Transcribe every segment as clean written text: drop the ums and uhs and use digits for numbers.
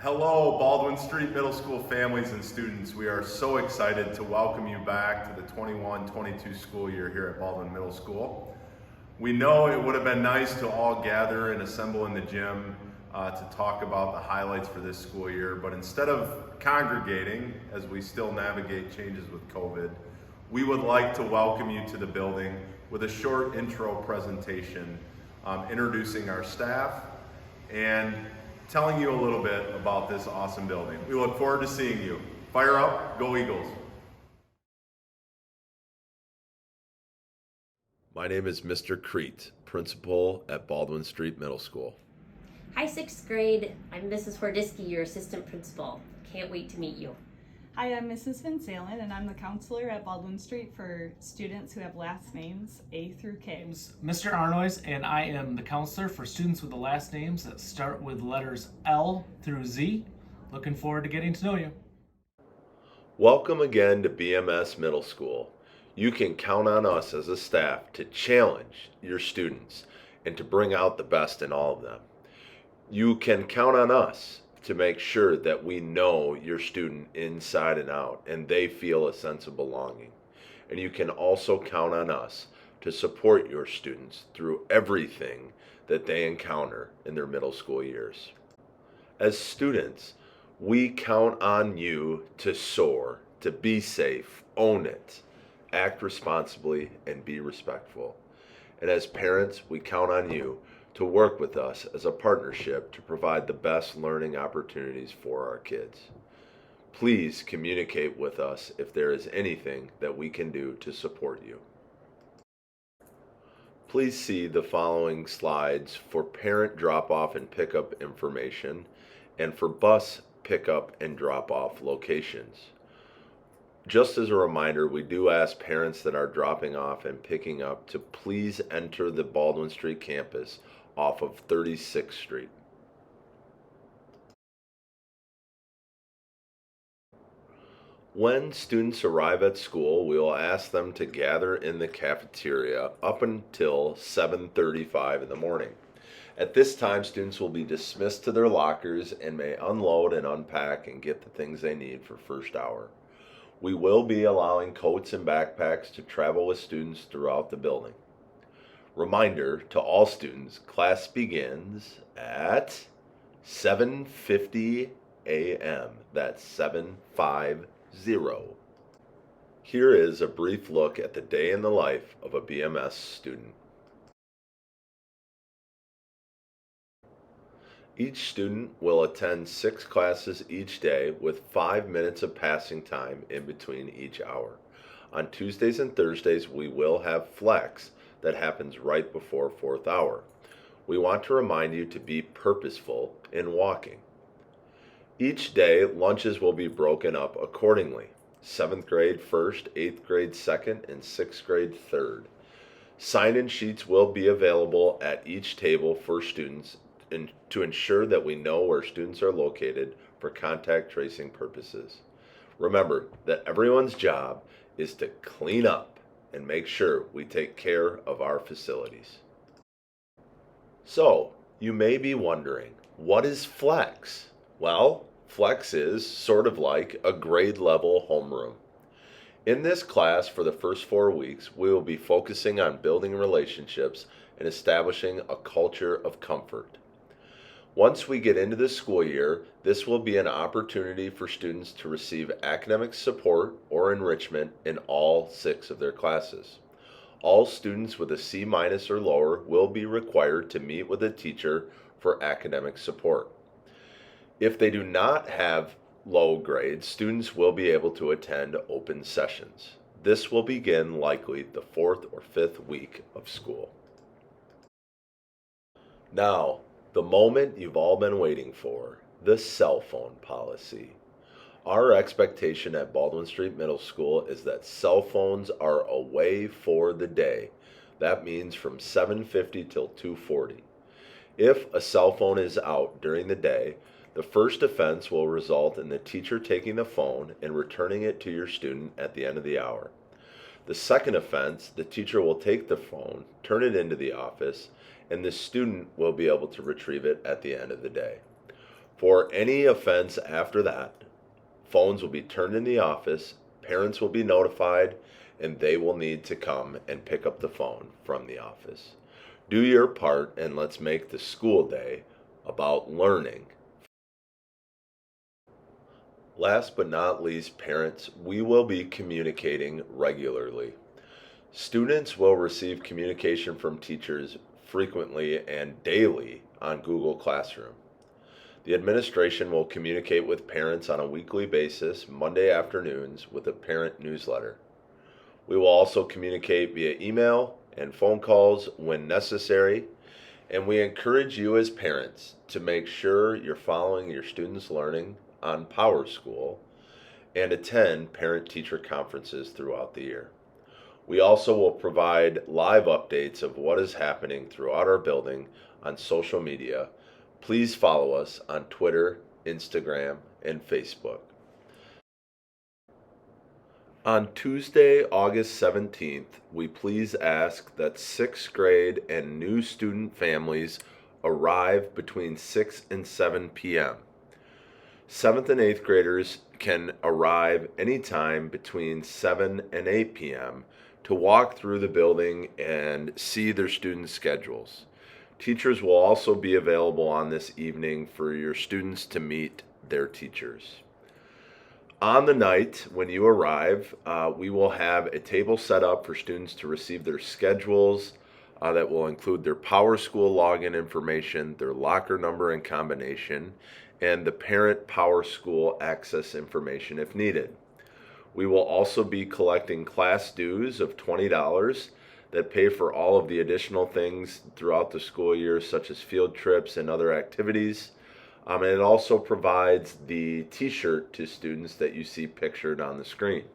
Hello, Baldwin Street Middle School families and students. We are so excited to welcome you back to the 21-22 school year here at Baldwin Middle School. We know it would have been nice to all gather and assemble in the gym to talk about the highlights for this school year, but instead of congregating as we still navigate changes with COVID, we would like to welcome you to the building with a short intro presentation introducing our staff and telling you a little bit about this awesome building. We look forward to seeing you. Fire up, go Eagles. My name is Mr. Crete, principal at Baldwin Street Middle School. Hi, 6th grade. I'm Mrs. Hordisky, your assistant principal. Can't wait to meet you. Hi, I'm Mrs. Van Salen, and I'm the counselor at Baldwin Street for students who have last names A through K. Mr. Arnoys, and I am the counselor for students with the last names that start with letters L through Z. Looking forward to getting to know you. Welcome again to BMS Middle School. You can count on us as a staff to challenge your students and to bring out the best in all of them. You can count on us to make sure that we know your student inside and out and they feel a sense of belonging. And you can also count on us to support your students through everything that they encounter in their middle school years. As students, we count on you to soar, to be safe, own it, act responsibly, and be respectful. And as parents, we count on you to work with us as a partnership to provide the best learning opportunities for our kids. Please communicate with us if there is anything that we can do to support you. Please see the following slides for parent drop-off and pickup information and for bus pickup and drop-off locations. Just as a reminder, we do ask parents that are dropping off and picking up to please enter the Baldwin Street campus off of 36th Street. When students arrive at school, we will ask them to gather in the cafeteria up until 7:35 in the morning. At this time, students will be dismissed to their lockers and may unload and unpack and get the things they need for first hour. We will be allowing coats and backpacks to travel with students throughout the building. Reminder to all students, class begins at 7:50 a.m. That's 750. Here is a brief look at the day in the life of a BMS student. Each student will attend 6 classes each day with 5 minutes of passing time in between each hour. On Tuesdays and Thursdays, we will have flex that happens right before 4th hour. We want to remind you to be purposeful in walking. Each day, lunches will be broken up accordingly. 7th grade first, 8th grade second, and 6th grade third. Sign-in sheets will be available at each table for students to ensure that we know where students are located for contact tracing purposes. Remember that everyone's job is to clean up and make sure we take care of our facilities. So, you may be wondering, what is Flex? Well, Flex is sort of like a grade level homeroom. In this class for the first 4 weeks, we will be focusing on building relationships and establishing a culture of comfort. Once we get into the school year, this will be an opportunity for students to receive academic support or enrichment in all 6 of their classes. All students with a C- or lower will be required to meet with a teacher for academic support. If they do not have low grades, students will be able to attend open sessions. This will begin likely the 4th or 5th week of school. Now, the moment you've all been waiting for, the cell phone policy. Our expectation at Baldwin Street Middle School is that cell phones are away for the day. That means from 7:50 till 2:40. If a cell phone is out during the day, the first offense will result in the teacher taking the phone and returning it to your student at the end of the hour. The second offense, the teacher will take the phone, turn it into the office, and the student will be able to retrieve it at the end of the day. For any offense after that, phones will be turned in the office, parents will be notified, and they will need to come and pick up the phone from the office. Do your part and let's make the school day about learning. Last but not least, parents, we will be communicating regularly. Students will receive communication from teachers frequently and daily on Google Classroom. The administration will communicate with parents on a weekly basis, Monday afternoons, with a parent newsletter. We will also communicate via email and phone calls when necessary, and we encourage you as parents to make sure you're following your students' learning on PowerSchool and attend parent-teacher conferences throughout the year. We also will provide live updates of what is happening throughout our building on social media. Please follow us on Twitter, Instagram, and Facebook. On Tuesday, August 17th, we please ask that 6th grade and new student families arrive between 6 and 7 p.m. 7th and 8th graders can arrive anytime between 7 and 8 p.m. to walk through the building and see their students' schedules. Teachers will also be available on this evening for your students to meet their teachers. On the night when you arrive, we will have a table set up for students to receive their schedules that will include their PowerSchool login information, their locker number and combination, and the parent PowerSchool access information if needed. We will also be collecting class dues of $20 that pay for all of the additional things throughout the school year, such as field trips and other activities. And it also provides the t-shirt to students that you see pictured on the screen.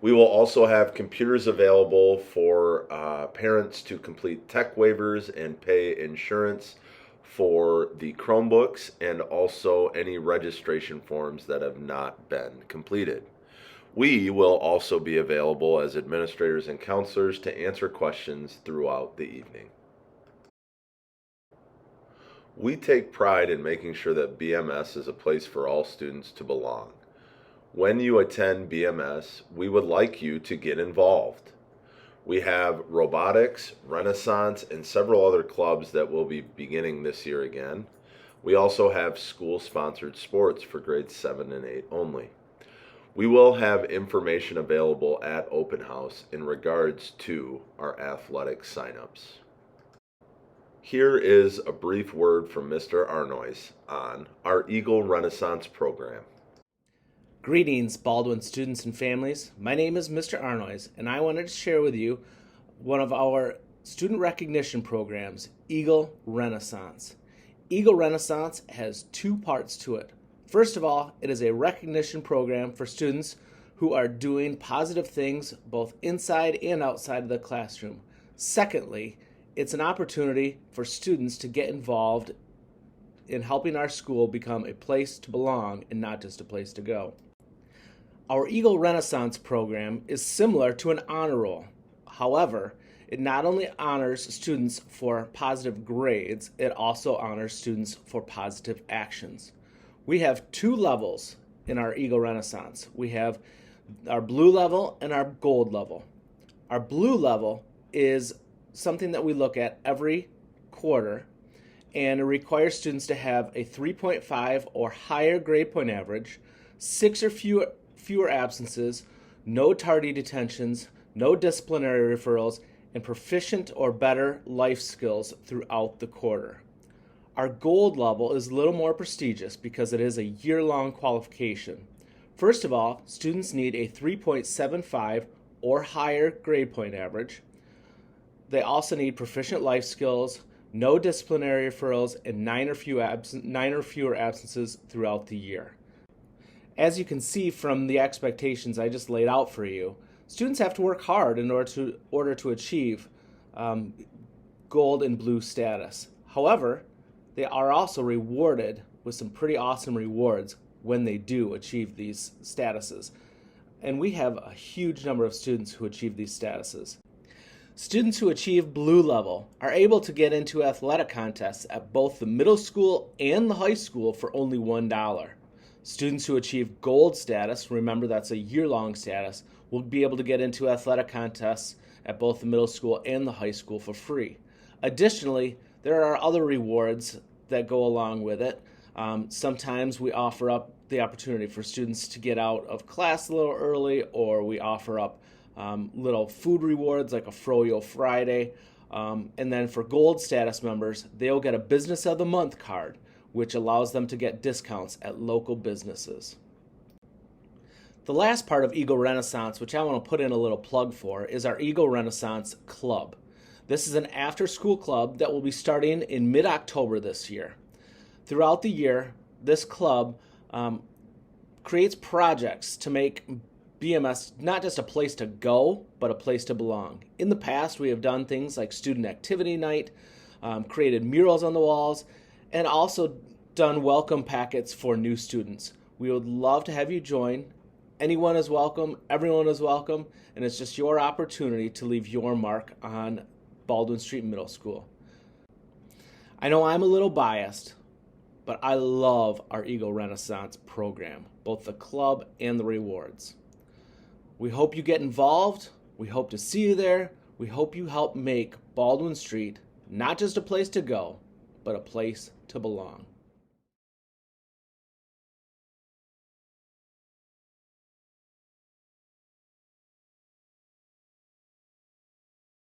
We will also have computers available for parents to complete tech waivers and pay insurance for the Chromebooks and also any registration forms that have not been completed. We will also be available as administrators and counselors to answer questions throughout the evening. We take pride in making sure that BMS is a place for all students to belong. When you attend BMS, we would like you to get involved. We have robotics, Renaissance, and several other clubs that will be beginning this year again. We also have school-sponsored sports for grades 7 and 8 only. We will have information available at Open House in regards to our athletic signups. Here is a brief word from Mr. Arnois on our Eagle Renaissance program. Greetings, Baldwin students and families. My name is Mr. Arnois, and I wanted to share with you one of our student recognition programs, Eagle Renaissance. Eagle Renaissance has two parts to it. First of all, it is a recognition program for students who are doing positive things both inside and outside of the classroom. Secondly, it's an opportunity for students to get involved in helping our school become a place to belong and not just a place to go. Our Eagle Renaissance program is similar to an honor roll. However, it not only honors students for positive grades, it also honors students for positive actions. We have two levels in our Eagle Renaissance. We have our blue level and our gold level. Our blue level is something that we look at every quarter, and it requires students to have a 3.5 or higher grade point average, 6 or fewer absences, no tardy detentions, no disciplinary referrals, and proficient or better life skills throughout the quarter. Our gold level is a little more prestigious because it is a year-long qualification. First of all, students need a 3.75 or higher grade point average. They also need proficient life skills, no disciplinary referrals, and 9 or fewer absences throughout the year. As you can see from the expectations I just laid out for you, students have to work hard in order to achieve gold and blue status. However, they are also rewarded with some pretty awesome rewards when they do achieve these statuses. And we have a huge number of students who achieve these statuses. Students who achieve blue level are able to get into athletic contests at both the middle school and the high school for only $1. Students who achieve gold status, remember that's a year-long status, will be able to get into athletic contests at both the middle school and the high school for free. Additionally, there are other rewards that go along with it. Sometimes we offer up the opportunity for students to get out of class a little early, or we offer up little food rewards like a Froyo Friday. And then for gold status members, they'll get a Business of the Month card, which allows them to get discounts at local businesses. The last part of Eagle Renaissance, which I want to put in a little plug for, is our Eagle Renaissance Club. This is an after-school club that will be starting in mid-October this year. Throughout the year, this club creates projects to make BMS not just a place to go, but a place to belong. In the past, we have done things like student activity night, created murals on the walls, and also done welcome packets for new students. We would love to have you join. Anyone is welcome, everyone is welcome, and it's just your opportunity to leave your mark on Baldwin Street Middle School. I know I'm a little biased, but I love our Eagle Renaissance program, both the club and the rewards. We hope you get involved. We hope to see you there. We hope you help make Baldwin Street not just a place to go, but a place to belong.